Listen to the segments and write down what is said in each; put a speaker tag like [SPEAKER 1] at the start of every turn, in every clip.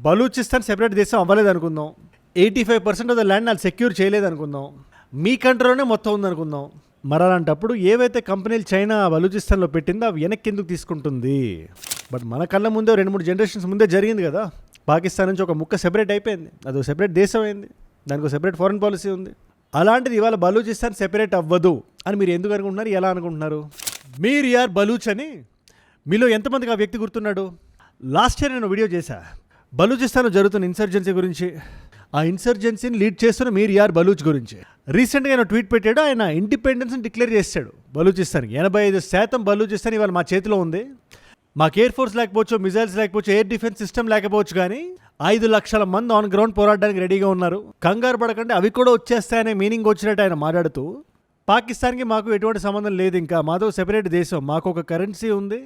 [SPEAKER 1] Balochistan separate దేశం అవ్వలేదు అనుకుందాం. 85% ఆఫ్ ద ల్యాండ్ వాళ్ళు సెక్యూర్ చేయలేదు అనుకుందాం. మీ కంట్రోల్లోనే మొత్తం ఉందనుకుందాం. మరి అలాంటప్పుడు ఏవైతే కంపెనీలు చైనా బలూచిస్తాన్లో పెట్టిందో అవి వెనక్కి ఎందుకు తీసుకుంటుంది? బట్ మన కళ్ళ ముందే 2-3 జనరేషన్స్ ముందే జరిగింది కదా. పాకిస్తాన్ నుంచి ఒక ముక్క సెపరేట్ అయిపోయింది, అదో సెపరేట్ దేశం అయింది, దానికి సెపరేట్ ఫారెన్ పాలసీ ఉంది. అలాంటిది ఇవాళ బలూచిస్తాన్ సెపరేట్ అవ్వదు అని మీరు ఎందుకు అనుకుంటున్నారు, ఎలా అనుకుంటున్నారు? మీరు యార్ బలూచ్ అని మీలో ఎంతమందికి ఆ వ్యక్తి గుర్తున్నాడు? లాస్ట్ ఇయర్ నేను వీడియో చేశా బలూచిస్తాన్లో జరుగుతున్న ఇన్సర్జెన్సీ గురించి, ఆ ఇన్సర్జెన్సీని లీడ్ చేస్తున్న మీరు యార్ బలూచ్ గురించి. రీసెంట్గా ఆయన ట్వీట్ పెట్టాడు, ఆయన ఇండిపెండెన్స్ని డిక్లేర్ చేశాడు బలూచిస్తాన్కి. 85% బలూచిస్తాన్ ఇవాళ మా చేతిలో ఉంది. మాకు ఎయిర్ ఫోర్స్ లేకపోవచ్చు, మిజైల్స్ లేకపోవచ్చు, ఎయిర్ డిఫెన్స్ సిస్టమ్ లేకపోవచ్చు, కానీ 5 లక్షల మంది ఆన్ గ్రౌండ్ పోరాడడానికి రెడీగా ఉన్నారు. కంగారు పడకండి, అవి కూడా వచ్చేస్తాయనే మీనింగ్ వచ్చినట్టు ఆయన మాట్లాడుతూ, పాకిస్తాన్కి మాకు ఎటువంటి సంబంధం లేదు, ఇంకా మాతో సెపరేట్ దేశం, మాకు ఒక కరెన్సీ ఉంది,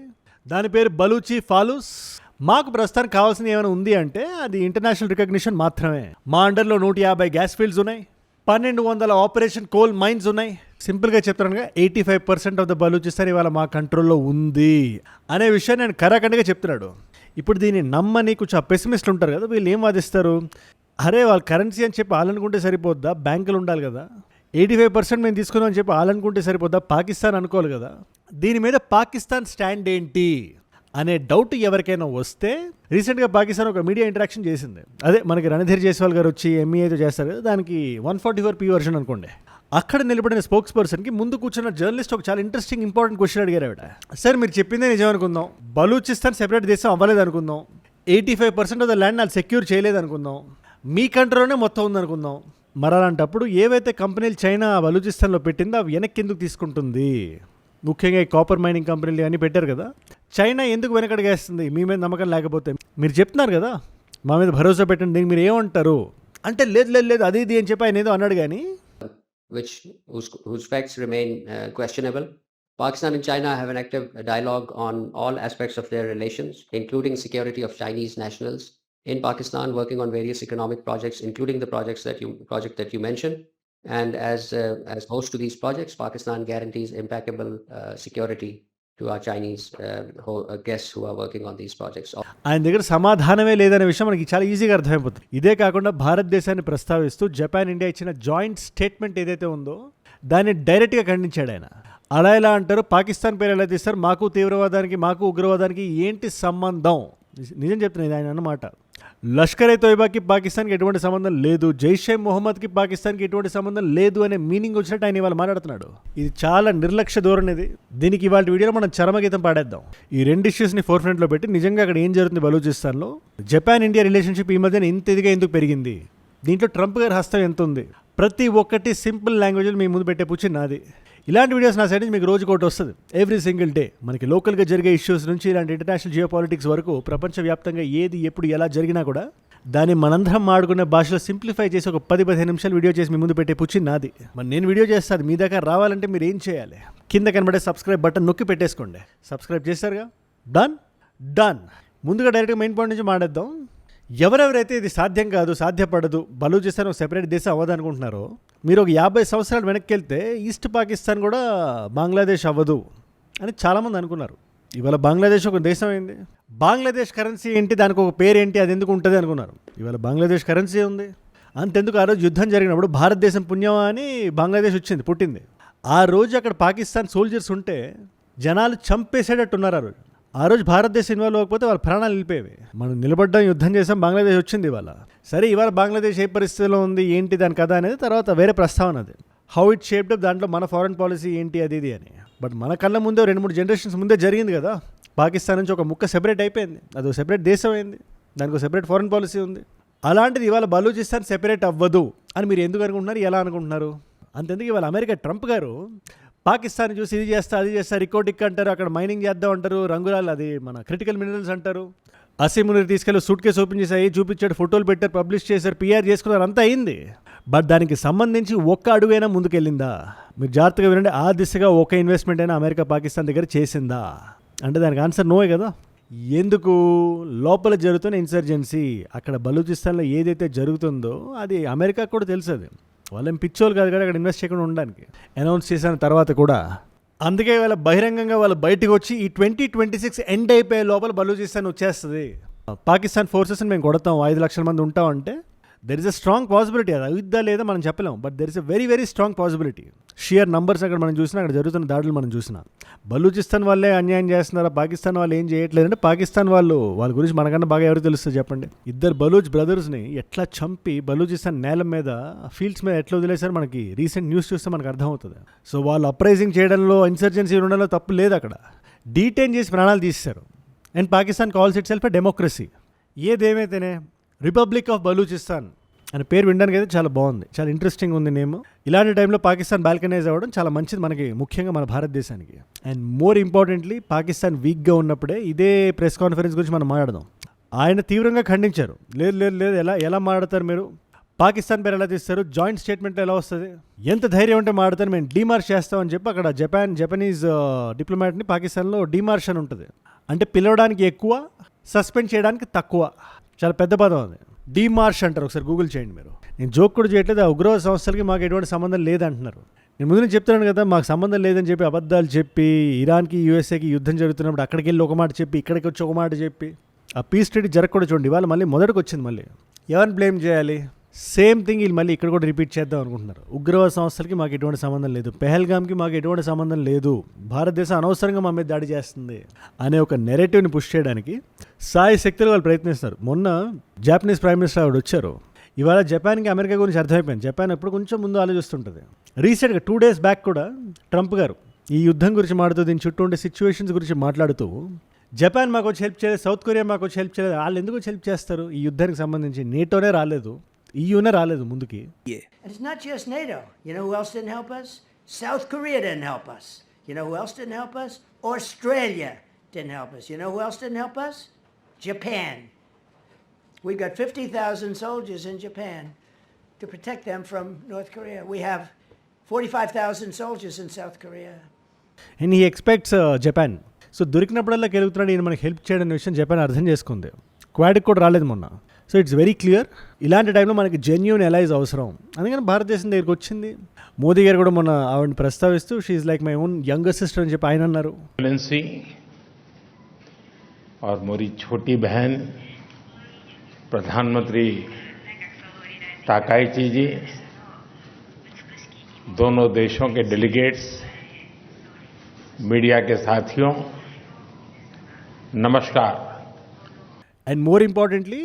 [SPEAKER 1] దాని పేరు బలూచి ఫాలూస్. మాకు ప్రస్తుతానికి కావాల్సింది ఏమైనా ఉంది అంటే అది ఇంటర్నేషనల్ రికగ్నిషన్ మాత్రమే. మా అండర్లో 150 గ్యాస్ ఫీల్డ్స్ ఉన్నాయి, 1200 ఆపరేషన్ కోల్ మైన్స్ ఉన్నాయి. సింపుల్గా చెప్తున్నానుగా 85% ఆఫ్ ద బలూచిస్తాన్ ఇవాళ మా కంట్రోల్లో ఉంది అనే విషయాన్ని నేను కరాఖండిగా చెప్తున్నాడు. ఇప్పుడు దీన్ని నమ్మని కొంచెం పెసిమిస్టులు ఉంటారు కదా, వీళ్ళు ఏం వాదిస్తారు, అరే వాళ్ళ కరెన్సీ అని చెప్పి వాళ్ళనుకుంటే సరిపోద్దా, బ్యాంకులు ఉండాలి కదా, 85% మేము తీసుకున్నాం అని చెప్పి వాళ్ళనుకుంటే సరిపోద్దా, పాకిస్తాన్ అనుకోవాలి కదా. దీని మీద పాకిస్తాన్ స్టాండ్ ఏంటి అనే డౌట్ ఎవరికైనా వస్తే, రీసెంట్గా పాకిస్తాన్ ఒక మీడియా ఇంటరాక్షన్ చేసింది. అదే మనకి రణధీర్ జైస్వాల్ గారు వచ్చి ఎంఈఏతో చేస్తారు కదా, దానికి 144p వర్షన్ అనుకోండి. అక్కడ నిలబడిన స్పోక్స్ పర్సన్కి ముందు కూర్చున్న జర్నలిస్ట్ ఒక చాలా ఇంట్రెస్టింగ్ ఇంపార్టెంట్ క్వశ్చన్ అడిగారు. ఆవిడ, సార్ మీరు చెప్పిందే నిజం అనుకుందాం, బలూచిస్తాన్ సెపరేట్ దేశం అవ్వలేదు అనుకుందాం, 85% ఆఫ్ ద ల్యాండ్ వాళ్ళు సెక్యూర్ చేయలేదు అనుకుందాం, మీ కంట్రోల్లోనే మొత్తం ఉందనుకుందాం. మరి అలాంటప్పుడు ఏవైతే కంపెనీలు చైనా బలూచిస్తాన్లో పెట్టిందో అవి వెనక్కి ఎందుకు తీసుకుంటుంది? ముఖ్యంగా ఈ కాపర్ మైనింగ్ కంపెనీలు అన్నీ పెట్టారు కదా, చైనా ఎందుకు వెనకడిగేస్తుంది? మీ మీద నమ్మకం లేకపోతే మీరు చెప్తున్నారు కదా మా మీద భరోసా పెట్టండి, దీనికి మీరు ఏమంటారు అంటే, లేదు అది ఇది అని చెప్పి ఆయన ఏదో అన్నాడు. కానీ
[SPEAKER 2] whose facts remain questionable. Pakistan and China have an active dialogue on all aspects of their relations, including security of Chinese nationals in Pakistan, working on various economic projects, including the project that you mentioned. And as host to these projects, Pakistan guarantees impeccable security to our Chinese guests who are working on these projects.
[SPEAKER 1] ఆయన దగ్గర సమాధానమే లేదనే విషయం మనకి చాలా ఈజీగా అర్థమైపోతుంది. ఇదే కాకుండా భారతదేశాన్ని ప్రస్తావిస్తూ జపాన్ ఇండియా ఇచ్చిన జాయింట్ స్టేట్మెంట్ ఏదైతే ఉందో దాన్ని డైరెక్ట్గా ఖండించాడు ఆయన. అలా ఎలా అంటారు, పాకిస్తాన్ పేరు ఎలా తీస్తారు, మాకు తీవ్రవాదానికి మాకు ఉగ్రవాదానికి ఏంటి సంబంధం? నిజం చెప్తున్నాయి ఆయన అన్నమాట. లష్కర్ ఏ తోయిబాకి పాకిస్తాన్కి ఎటువంటి సంబంధం లేదు, జైషే మొహమ్మద్కి పాకిస్తాన్కి ఎటువంటి సంబంధం లేదు అనే మీనింగ్ వచ్చినట్టు ఆయన ఇవాళ మాట్లాడుతున్నాడు. ఇది చాలా నిర్లక్ష్య ధోరణిది. దీనికి ఇవాళ వీడియోలో మనం చరమగీతం పాడేద్దాం. ఈ రెండు ఇష్యూస్ని ఫోర్ ఫ్రంట్లో పెట్టి నిజంగా అక్కడ ఏం జరుగుతుంది బలూచిస్తాన్లో, జపాన్ ఇండియా రిలేషన్షిప్ ఈ మధ్యన ఇంత ఇదిగా ఎందుకు పెరిగింది, దీంట్లో ట్రంప్ గారి హస్తం ఎంత ఉంది, ప్రతి ఒక్కటి సింపుల్ లాంగ్వేజ్లో మీ ముందు పెట్టే పూచి నాది. ఇలాంటి వీడియోస్ నా సైడ్ నుంచి మీకు రోజుకి ఒకటి వస్తుంది ఎవ్రీ సింగిల్ డే. మనకి లోకల్గా జరిగే ఇష్యూస్ నుంచి ఇలాంటి ఇంటర్నేషనల్ జియో పాలిటిక్స్ వరకు ప్రపంచవ్యాప్తంగా ఏది ఎప్పుడు ఎలా జరిగినా కూడా దాన్ని మనందరం మాడుకునే భాషలో సింప్లిఫై చేసి ఒక 10-15 నిమిషాలు వీడియో చేసి మీ ముందు పెట్టే పుచ్చి నాది. మరి నేను వీడియో చేస్తాను, మీ దగ్గర రావాలంటే మీరు ఏం చేయాలి, కింద కనబడే సబ్స్క్రైబ్ బటన్ నొక్కి పెట్టేసుకోండి. సబ్స్క్రైబ్ చేశారుగా, డన్. ముందుగా డైరెక్ట్గా మెయిన్ పాయింట్ నుంచి మాట్లాడదాం. ఎవరెవరైతే ఇది సాధ్యం కాదు, సాధ్యపడదు, బలూచిస్తాన్ ఒక సెపరేట్ దేశం అవ్వదనుకుంటున్నారో, మీరు ఒక 50 సంవత్సరాలు వెనక్కి వెళ్తే ఈస్ట్ పాకిస్తాన్ కూడా బంగ్లాదేశ్ అవ్వదు అని చాలామంది అనుకున్నారు. ఇవాళ బంగ్లాదేశ్ ఒక దేశం అయింది. బంగ్లాదేశ్ కరెన్సీ ఏంటి, దానికి ఒక పేరు ఏంటి, అది ఎందుకు ఉంటుంది అనుకున్నారు. ఇవాళ బంగ్లాదేశ్ కరెన్సీ ఉంది. అంతెందుకు, ఆ రోజు యుద్ధం జరిగినప్పుడు భారతదేశం పుణ్యమా అని బంగ్లాదేశ్ పుట్టింది. ఆ రోజు అక్కడ పాకిస్తాన్ సోల్జర్స్ ఉంటే జనాలు చంపేసేటట్టున్నారు. ఆ రోజు భారతదేశం ఇన్వాల్వ్ అవ్వకపోతే వాళ్ళ ప్రాణాలు నిలిపేవి. మనం నిలబడ్డాం, యుద్ధం చేసాం, బంగ్లాదేశ్ వచ్చింది ఇవాళ. సరే, ఇవాళ బంగ్లాదేశ్ ఏ పరిస్థితిలో ఉంది, ఏంటి దాని కథ అనేది తర్వాత వేరే ప్రస్తావన. అది హౌ ఇట్ షేప్డ్ అప్, దాంట్లో మన ఫారెన్ పాలసీ ఏంటి అది ఇది అని. బట్ మన కళ్ళ ముందే 2-3 జనరేషన్స్ ముందే జరిగింది కదా. పాకిస్తాన్ నుంచి ఒక ముక్క సెపరేట్ అయిపోయింది, అదో సెపరేట్ దేశం అయింది, దానికి సెపరేట్ ఫారెన్ పాలసీ ఉంది. అలాంటిది ఇవాళ బలూచిస్తాన్ సెపరేట్ అవ్వదు అని మీరు ఎందుకు అనుకుంటున్నారు, ఎలా అనుకుంటున్నారు? అంతెందుకు ఇవాళ అమెరికా ట్రంప్ గారు పాకిస్తాన్ చూసి ఇది చేస్తా అది చేస్తా, రికోటిక్ అంటారు, అక్కడ మైనింగ్ చేద్దాం అంటారు, రంగురాలు అది మన క్రిటికల్ మినరల్స్ అంటారు, అసీముని తీసుకెళ్ళి సూట్ కేసు ఓపెన్ చేసి చూపించాడు, ఫోటోలు పెట్టారు, పబ్లిష్ చేశారు, పిఆర్ చేసుకున్నారు, అంతా అయింది. బట్ దానికి సంబంధించి ఒక్క అడుగైనా ముందుకెళ్ళిందా? మీరు జాగ్రత్తగా వినండి. ఆ దిశగా ఒక ఇన్వెస్ట్మెంట్ అయినా అమెరికా పాకిస్తాన్ దగ్గర చేసిందా అంటే దానికి ఆన్సర్ నోయే కదా. ఎందుకు? లోపల జరుగుతున్న ఇన్సర్జెన్సీ, అక్కడ బలూచిస్తాన్లో ఏదైతే జరుగుతుందో అది అమెరికా కూడా తెలుసు. అది వాళ్ళేం పిచ్చోళ్ళు కాదు కదా అక్కడ ఇన్వెస్ట్ చేయకుండా ఉండడానికి. అనౌన్స్ చేసిన తర్వాత కూడా అందుకే వాళ్ళ బహిరంగంగా వాళ్ళు బయటకు వచ్చి ఈ 2026 ఎండ్ అయిపోయే లోపల బలూచిస్తాన్ వచ్చేస్తుంది, పాకిస్తాన్ ఫోర్సెస్ని మేము కొడతాం 5 లక్షల మంది ఉంటాం అంటే there is a strong possibility. అది అవుద్దా లేదా మనం చెప్పలేం, but there is a very very strong possibility. Shear numbers అక్కడ మనం చూసినా, అక్కడ జరుగుతున్న దాడులు మనం చూసినా, బలూచిస్తాన్ వాళ్ళే అన్యాయం చేస్తున్నారా, పాకిస్తాన్ వాళ్ళు ఏం చేయట్లేదంటే పాకిస్తాన్ వాళ్ళ గురించి మనకన్నా బాగా ఎవరు తెలుస్తుంది చెప్పండి. ఇద్దరు బలూచ్ బ్రదర్స్ని ఎట్లా చంపి బలూచిస్తాన్ నేల మీద ఫీల్డ్స్ మీద ఎట్లా వదిలేసారు మనకి రీసెంట్ న్యూస్ చూస్తే మనకు అర్థమవుతుంది. సో వాళ్ళు అప్రైజింగ్ చేయడంలో, ఇన్సర్జెన్సీ ఉండడంలో తప్పు లేదు, అక్కడ డీటైన్ చేసి ప్రాణాలు తీశారు. And Pakistan calls itself a democracy. ఏదేమైతేనే రిపబ్లిక్ ఆఫ్ బలూచిస్తాన్ అని పేరు వినడానికి అయితే చాలా బాగుంది, చాలా ఇంట్రెస్టింగ్ ఉంది నేమ్. ఇలాంటి టైంలో పాకిస్తాన్ బాల్కనైజ్ అవ్వడం చాలా మంచిది మనకి, ముఖ్యంగా మన భారతదేశానికి. అండ్ మోర్ ఇంపార్టెంట్లీ పాకిస్తాన్ వీక్గా ఉన్నప్పుడే ఇదే ప్రెస్ కాన్ఫరెన్స్ గురించి మనం మాట్లాడదాం. ఆయన తీవ్రంగా ఖండించారు. లేదు లేదు లేదు, ఎలా మాట్లాడతారు మీరు, పాకిస్తాన్ పేరు ఎలా తీస్తారు, జాయింట్ స్టేట్మెంట్ ఎలా వస్తుంది, ఎంత ధైర్యం ఉంటే మాట్లాడతారు, మేము డీమార్చ్ చేస్తామని చెప్పి అక్కడ జపనీస్ డిప్లొమాట్ని పాకిస్తాన్లో డీమార్చ్ అని ఉంటుంది. అంటే పిలవడానికి ఎక్కువ, సస్పెండ్ చేయడానికి తక్కువ. చాలా పెద్ద పదం అది, డీమార్చ్ అంటారు. ఒకసారి గూగుల్ చేయండి మీరు. నేను జోక్ కూడా చేయట్లేదు, ఆ ఉగ్రవాద సంస్థలకి మాకు ఎటువంటి సంబంధం లేదంటున్నారు. నేను ముందు నుంచి చెప్తున్నాను కదా, మాకు సంబంధం లేదని చెప్పి అబద్ధాలు చెప్పి, ఇరాన్కి యూఎస్ఏకి యుద్ధం జరుగుతున్నప్పుడు అక్కడికి వెళ్ళి ఒక మాట చెప్పి, ఇక్కడికి వచ్చి ఒక మాట చెప్పి, ఆ పీస్ ట్రీటీ జరగకూడదు. చూడండి, ఇవాళ మళ్ళీ మొదటికి వచ్చింది. మళ్ళీ ఎవరిని బ్లేమ్ చేయాలి? సేమ్ థింగ్ వీళ్ళు మళ్ళీ ఇక్కడ కూడా రిపీట్ చేద్దాం అనుకుంటున్నారు. ఉగ్రవాద సంస్థలకి మాకు ఎటువంటి సంబంధం లేదు, పెహల్గామ్కి మాకు ఎటువంటి సంబంధం లేదు, భారతదేశం అనవసరంగా మా మీద దాడి చేస్తుంది అనే ఒక నెరేటివ్ని పుష్ చేయడానికి సాయి శక్తులు వాళ్ళు ప్రయత్నిస్తారు. మొన్న జాపనీస్ ప్రైమ్ మినిస్టర్ ఆవిడ వచ్చారు. ఇవాళ జపాన్కి అమెరికా గురించి అర్థమైపోయింది. జపాన్ ఎప్పుడు కొంచెం ముందు ఆలోచిస్తుంటుంది. రీసెంట్గా 2 days బ్యాక్ కూడా ట్రంప్ గారు ఈ యుద్ధం గురించి మాట్లాడుతూ, దీని చుట్టూ ఉండే సిచ్యువేషన్స్ గురించి మాట్లాడుతూ, జపాన్ మాకు వచ్చి హెల్ప్ చేయలేదు, సౌత్ కొరియా మాకు వచ్చి హెల్ప్ చేయలేదు, వాళ్ళు ఎందుకు హెల్ప్ చేస్తారు ఈ యుద్ధానికి సంబంధించి? నేటోనే రాలేదు, ఈయూనే రాలేదు ముందుకి.
[SPEAKER 3] And it's not just NATO. You know who else didn't help us? South Korea didn't help us. You know who else didn't help us? Australia didn't help us. You know who else didn't help us? Japan. We've got 50,000 soldiers in Japan to protect them from North Korea. We have 45,000 soldiers in South Korea.
[SPEAKER 1] And he expects Japan. So దొరికినప్పుడల్లా గెలుగుతున్నాడు ఈయన మనకి help చేయడం విషయం Japan అర్థం చేసుకుంది. క్వాడ్కి కూడా రాలేదు మొన్న. సో ఇట్స్ వెరీ క్లియర్, ఇలాంటి టైంలో మనకి జెన్యూన్ ఎలైజ్ అవసరం. అందుకని భారతదేశం దగ్గరికి వచ్చింది. మోదీ గారు కూడా మొన్న ఆవిడని ప్రస్తావిస్తూ, she's like my own younger sister అని చెప్పి ఆయన అన్నారు.
[SPEAKER 4] और मेरी छोटी बहन प्रधानमंत्री ताकाइची जी, दोनों देशों के डेलीगेट्स, मीडिया के साथियों, नमस्कार.
[SPEAKER 1] అండ్ మోర్ ఇంపార్టెంట్లీ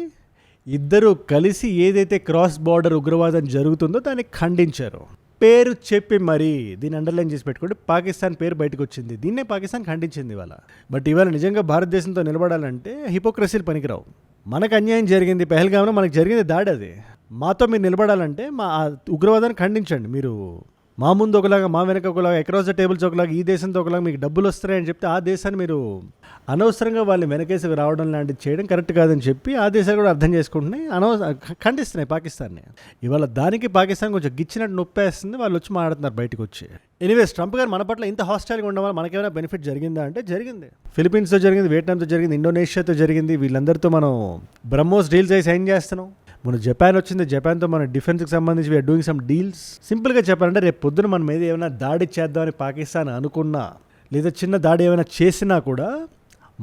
[SPEAKER 1] ఇద్దరు కలిసి ఏదైతే క్రాస్ బార్డర్ ఉగ్రవాదం జరుగుతుందో దాన్ని ఖండించారు. పేరు చెప్పి మరీ దీన్ని అండర్లైన్ చేసి పెట్టుకుంటే పాకిస్తాన్ పేరు బయటకు వచ్చింది. దీన్నే పాకిస్తాన్ ఖండించింది ఇవాళ. బట్ ఇవాళ నిజంగా భారతదేశంతో నిలబడాలంటే హిపోక్రసీలు పనికిరావు. మనకు అన్యాయం జరిగింది, పెహల్గామ్లో మనకు జరిగింది దాడి. అది మాతో మీరు నిలబడాలంటే మా ఉగ్రవాదాన్ని ఖండించండి. మీరు మా ముందు ఒకలాగా, మా వెనక ఒకలాగా, అక్రాస్ ద టేబుల్స్ ఒకలాగా, ఈ దేశంతో ఒకలాగా మీకు డబ్బులు వస్తాయని చెప్తే ఆ దేశాన్ని మీరు అనవసరంగా వాళ్ళు వెనకేసి రావడం లాంటిది చేయడం కరెక్ట్ కాదని చెప్పి ఆ దేశాలు కూడా అర్థం చేసుకుంటున్నాయి, ఖండిస్తున్నాయి పాకిస్తాన్ని. ఇవాళ దానికి పాకిస్తాన్ కొంచెం గిచ్చినట్టు నొప్పేస్తుంది. వాళ్ళు వచ్చి మాట్లాడుతున్నారు బయటకు వచ్చి. ఎనీవేస్, ట్రంప్ గారు మన పట్ల ఇంత హాస్టైల్గా ఉండడం వల్ల మనకేమైనా బెనిఫిట్ జరిగిందా అంటే జరిగింది. ఫిలిప్పీన్స్తో జరిగింది, వియట్నాంతో జరిగింది, ఇండోనేషియాతో జరిగింది. వీళ్ళందరితో మనం బ్రహ్మోస్ డీల్స్ అయి సైన్ చేస్తున్నాం. మన జపాన్ వచ్చింది, జపాన్తో మన డిఫెన్స్కి సంబంధించి వీఆర్ డూయింగ్ సమ్ డీల్స్. సింపుల్గా చెప్పాలంటే రేపు పొద్దున మన మీద ఏమైనా దాడి చేద్దామని పాకిస్తాన్ అనుకున్నా, లేదా చిన్న దాడి ఏమైనా చేసినా కూడా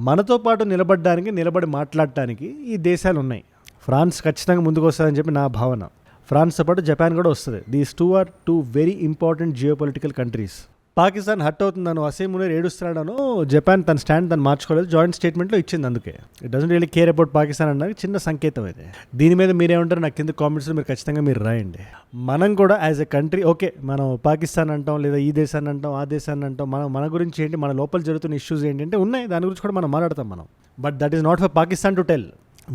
[SPEAKER 1] మనతో పాటు నిలబడి మాట్లాడటానికి ఈ దేశాలు ఉన్నాయి. ఫ్రాన్స్ ఖచ్చితంగా ముందుకు వస్తుందని చెప్పి నా భావన. ఫ్రాన్స్తో పాటు జపాన్ కూడా వస్తుంది. These 2 are 2 very important geopolitical countries. Pakistan hurt అవుతుందనో, అసీం మునీర్ ఏడుస్తున్నాడనో జపాన్ తన స్టాండ్ తను మార్చుకోలేదు, జాయింట్ స్టేట్మెంట్లో ఇచ్చింది. అందుకే it doesn't really care about Pakistan అన్నది చిన్న సంకేతం ఇది. దీని మీద మీరేమంటారు నాకు కింద కామెంట్స్లో మీరు ఖచ్చితంగా మీరు రాయండి. మనం కూడా యాజ్ ఎ కంట్రీ, ఓకే మనం పాకిస్తాన్ అంటాం, లేదా ఈ దేశాన్ని అంటాం, ఆ దేశాన్ని అంటాం, మన గురించి ఏంటి, మన లోపల జరుగుతున్న ఇష్యూస్ ఏంటంటే ఉన్నాయి, దాని గురించి కూడా మనం మాట్లాడతాం మనం. But that is not for Pakistan to tell.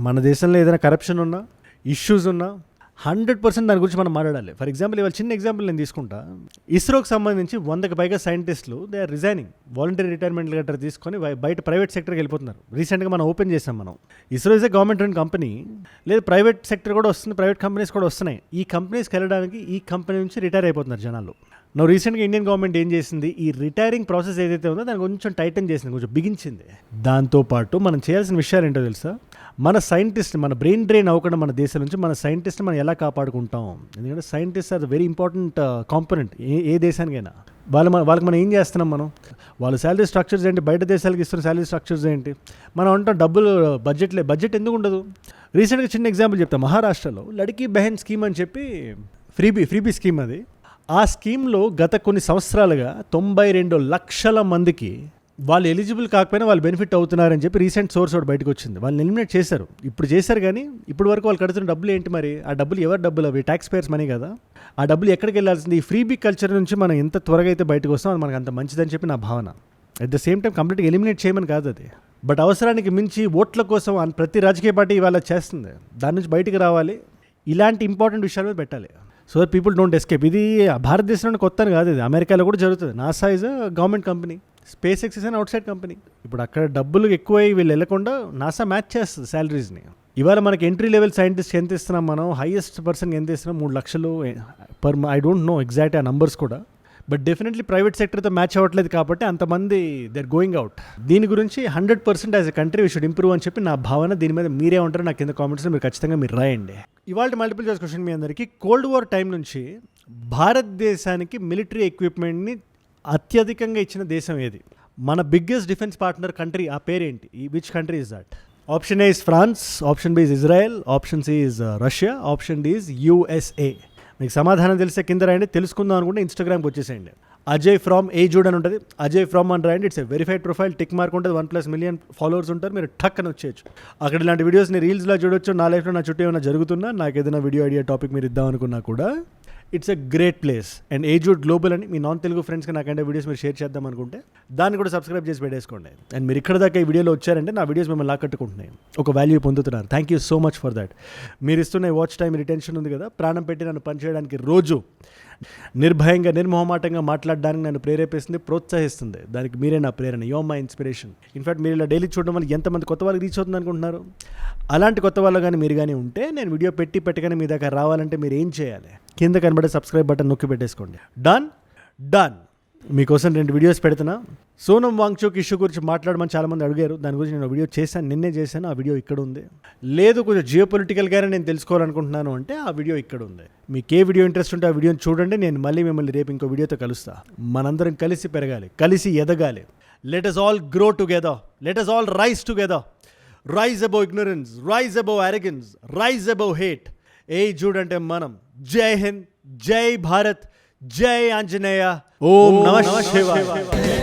[SPEAKER 1] మన దేశంలో ఏదైనా కరప్షన్ ఉన్నా, ఇష్యూస్ ఉన్నా 100% దాని గురించి మనం మాట్లాడాలి. ఫర్ ఎగ్జాంపుల్, ఇవాళ చిన్న ఎగ్జాంపుల్ నేను తీసుకుంటా. ఇస్రోకి సంబంధించి 100కి పైగా సైంటిస్టులు they are resigning, voluntary retirement letter తీసుకొని బయట ప్రైవేట్ సెక్టర్కి వెళ్ళిపోతున్నారు. రీసెంట్గా మనం ఓపెన్ చేసాం. ISRO is a government run company, లేదు ప్రైవేట్ సెక్టర్ కూడా వస్తుంది, ప్రైవేట్ కంపెనీస్ కూడా వస్తున్నాయి. ఈ కంపెనీస్కి వెళ్ళడానికి ఈ కంపెనీ నుంచి రిటైర్ అయిపోతున్నారు జనాలు. రీసెంట్గా ఇండియన్ గవర్నమెంట్ ఏం చేసింది, ఈ రిటైరింగ్ ప్రాసెస్ ఏదైతే ఉందో దాన్ని కొంచెం టైటన్ చేసింది, కొంచెం బిగించింది. దాంతోపాటు మనం చేయాల్సిన విషయాలు ఏంటో తెలుసా, మన సైంటిస్ట్, మన బ్రెయిన్ డ్రైన్ అవ్వకుండా మన దేశం నుంచి మన సైంటిస్ట్ని మనం ఎలా కాపాడుకుంటాం. ఎందుకంటే scientist are the very important component ఏ దేశానికైనా. వాళ్ళకి మనం ఏం చేస్తున్నాం? వాళ్ళ శాలరీ స్ట్రక్చర్స్ ఏంటి, బయట దేశాలకు ఇస్తున్న శాలరీ స్ట్రక్చర్స్ ఏంటి? మనం అంటాం డబ్బులు బడ్జెట్ ఎందుకు ఉండదు? రీసెంట్గా చిన్న ఎగ్జాంపుల్ చెప్తాం. మహారాష్ట్రలో లడ్కీ బెహన్ స్కీమ్ అని చెప్పి ఫ్రీబీ స్కీమ్ అది. ఆ స్కీమ్లో గత కొన్ని సంవత్సరాలుగా 92 లక్షల మందికి వాళ్ళు ఎలిజిబుల్ కాకపోయినా వాళ్ళు బెనిఫిట్ అవుతున్నారని చెప్పి రీసెంట్ సోర్స్ ఒకటి బయటకు వచ్చింది. వాళ్ళని ఎలిమినేట్ చేశారు. ఇప్పుడు చేశారు, కానీ ఇప్పుడు వరకు వాళ్ళు కడుతున్న డబ్బులు ఏంటి మరి? ఆ డబ్బులు ఎవరి డబ్బులు? అవి ట్యాక్స్ పేయర్స్ మనీ కదా. ఆ డబ్బులు ఎక్కడికి వెళ్ళాల్సింది? ఈ ఫ్రీబీ కల్చర్ నుంచి మనం ఎంత త్వరగా అయితే బయటకు వస్తాం అది మనకు అంత మంచిదని చెప్పి నా భావన. అట్ ద సేమ్ టైం కంప్లీట్గా ఎలిమినేట్ చేయమని కాదు అది, బట్ అవసరానికి మించి ఓట్ల కోసం ప్రతి రాజకీయ పార్టీ ఇవాళ చేస్తుంది. దాని నుంచి బయటికి రావాలి, ఇలాంటి ఇంపార్టెంట్ విషయాల మీద పెట్టాలి. So people don't escape. ఇది భారతదేశంలో కొత్త కాదు, ఇది అమెరికాలో కూడా జరుగుతుంది. NASA is a government company, space X is an out side company. ఇప్పుడు అక్కడ డబ్బులు ఎక్కువై వీళ్ళు వెళ్ళకుండా నాసా మ్యాచ్ చేస్తుంది శాలరీస్ని. ఇవాళ మనకి ఎంట్రీ లెవెల్ సైంటిస్ట్ ఎంత ఇస్తున్నాం మనం? హైయెస్ట్ పర్సన్ ఎంత ఇస్తున్నాం? 3 లక్షలు per. I don't know exact ఆ నంబర్స్ కూడా, బట్ డెఫినెట్లీ ప్రైవేట్ సెక్టర్తో మ్యాచ్ అవ్వట్లేదు కాబట్టి అంతమంది దే ఆర్ గోయింగ్ అవుట్. దీని గురించి 100% as a country we should improve అని చెప్పి నా భావన. దీని మీద మీరే ఉంటారో నాకు కింద కామెంట్స్లో మీరు ఖచ్చితంగా మీరు రాయండి. ఇవాళ మల్టిపుల్ చాయిస్ క్వశ్చన్ మీ అందరికీ. కోల్డ్ వార్ టైం నుంచి భారతదేశానికి మిలిటరీ ఎక్విప్మెంట్ని అత్యధికంగా ఇచ్చిన దేశం ఏది? మన బిగ్గెస్ట్ డిఫెన్స్ పార్ట్నర్ కంట్రీ ఆ పేరేంటి? Which country is that? Option A is France, option B is Israel, option C is Russia, option D is USA. మీకు సమాధానం తెలిసే కింద రాయండి. తెలుసుకుందాం అనుకుంటే ఇన్స్టాగ్రామ్కి వచ్చేసేయండి. అజయ్ ఫ్రమ్ ఏజూడ్ అని ఉంటుంది, అజయ్ ఫ్రమ్ అని రాయండి. It's a verified profile, tick mark ఉంటుంది, 1+ మిలియన్ ఫాలోవర్స్ ఉంటారు. మీరు టక్ అని వచ్చేయచ్చు. అక్కడ ఇలాంటి వీడియోస్ని రీల్స్లో చూడొచ్చు. నా లైఫ్లో నా చుట్టూ ఏమైనా జరుగుతున్నా, నాకు ఏదైనా వీడియో ఐడియా టాపిక్ మీరు ఇద్దాం అనుకున్నా కూడా it's a great place. And ఏజూడ్ గ్లోబల్ అని మీ నాన్ తెలుగు ఫ్రెండ్స్కి నాకంటే వీడియోస్ మీరు షేర్ చేద్దాం అనుకుంటే దాన్ని కూడా సబ్స్క్రైబ్ చేసి పెట్టేసుకోండి. అండ్ మీరు ఇక్కడ దాకా ఈ వీడియోలో వచ్చారంటే నా వీడియోస్ మిమ్మల్ని లాక్కట్టుకుంటున్నాయి, ఒక వాల్యూ పొందుతున్నారు. Thank you so much for that. మీరు ఇస్తున్న వాచ్ టైం రిటెన్షన్ ఉంది కదా, ప్రాణం పెట్టి నన్ను పనిచేయడానికి రోజు నిర్భయంగా నిర్మోహమాటంగా మాట్లాడడానికి నన్ను ప్రేరేపిస్తుంది, ప్రోత్సహిస్తుంది. దానికి మీరే నా ప్రేరణ. You are my inspiration. In fact మీరు ఇలా డైలీ చూడడం వల్ల ఎంతమంది కొత్త వాళ్ళకి రీచ్ అవుతుంది అనుకుంటున్నారు? అలాంటి కొత్త వాళ్ళు కానీ మీరు కానీ ఉంటే, నేను వీడియో పెట్టగానే మీ దగ్గర రావాలంటే మీరు ఏం చేయాలి? కింద కనబడే సబ్స్క్రైబ్ బటన్ నొక్కి పెట్టేసుకోండి. డన్. మీకోసం 2 వీడియోస్ పెడుతున్నా. సోనం వాంగ్చుక్ ఇష్యూ గురించి మాట్లాడమని చాలామంది అడిగారు. దాని గురించి నేను వీడియో చేశాను, నిన్నే చేశాను. ఆ వీడియో ఇక్కడ ఉంది. లేదు కొంచెం జియోపొలిటికల్గానే నేను తెలుసుకోవాలనుకుంటున్నాను అంటే ఆ వీడియో ఇక్కడ ఉంది. మీకు ఏ వీడియో ఇంట్రెస్ట్ ఉంటే ఆ వీడియోని చూడండి. నేను మళ్ళీ మిమ్మల్ని రేపు ఇంకో వీడియోతో కలుస్తా. మనందరం కలిసి పెరగాలి, కలిసి ఎదగాలి. Let us all grow together. Let us all rise together. Rise above ignorance, rise above arrogance, rise above hate. చూడంటే మనం. జై హింద్, జై భారత్, జై ఆంజనేయ. ఓం నమః శివాయ.